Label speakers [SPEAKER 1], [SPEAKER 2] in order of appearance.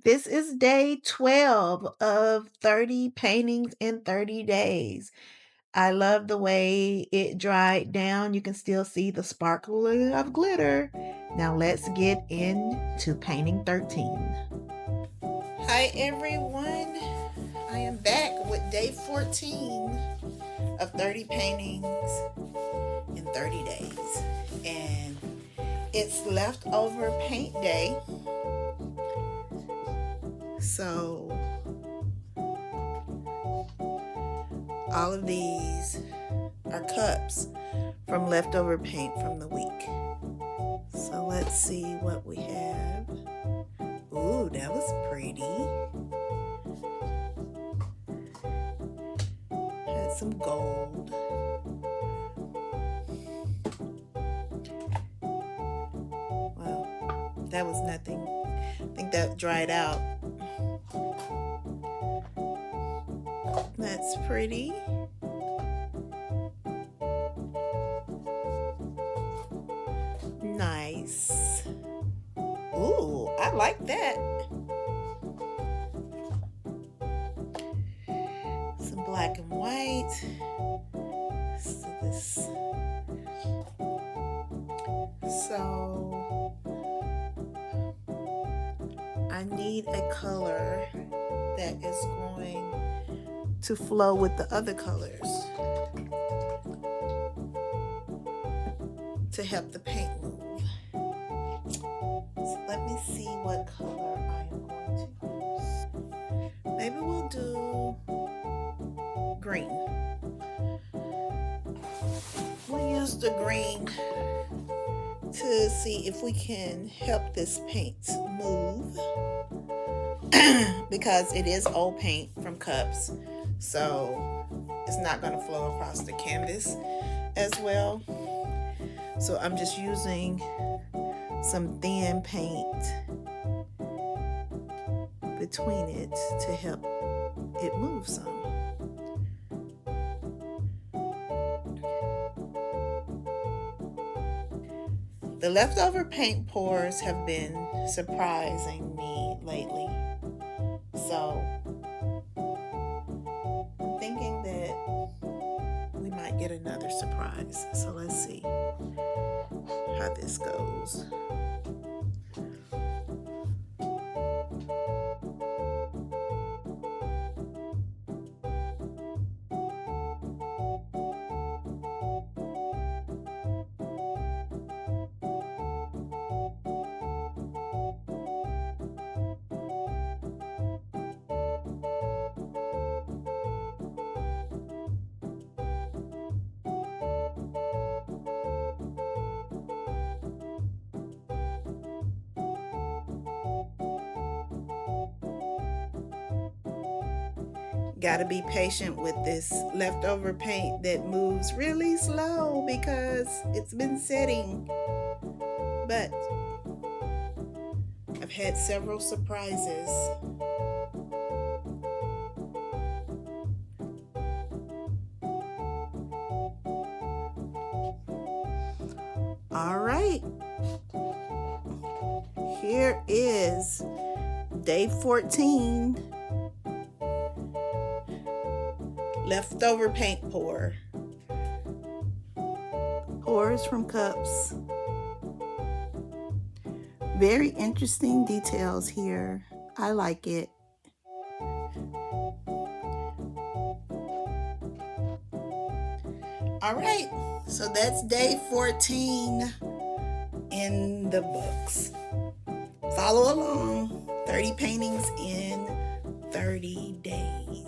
[SPEAKER 1] This is day 12 of 30 paintings in 30 days. I love the way it dried down. You can still see the sparkle of glitter. Now let's get into painting 13. Hi everyone. I am back with day 14 of 30 paintings in 30 days. And it's leftover paint day. So all of these are cups from leftover paint from the week. So let's see what we have. Ooh, that was pretty. Had some gold. Wow, that was nothing. I think that dried out. That's pretty. Nice. Ooh, I like that. Some black and white. So I need a color that is going to flow with the other colors to help the paint move. So let me see what color I am going to use. Maybe we'll do green. We'll use the green to see if we can help this paint move because it is old paint from cups, so it's not going to flow across the canvas as well. So I'm just using some thin paint between it to help it move some. The leftover paint pours have been surprising me lately. So I'm thinking that we might get another surprise. So let's see how this goes. Gotta be patient with this leftover paint that moves really slow because it's been setting. But I've had several surprises. All right. Here is day 14. Leftover paint pour. Pours from cups. Very interesting details here. I like it. All right, so that's day 14 in the books. Follow along. 30 paintings in 30 days.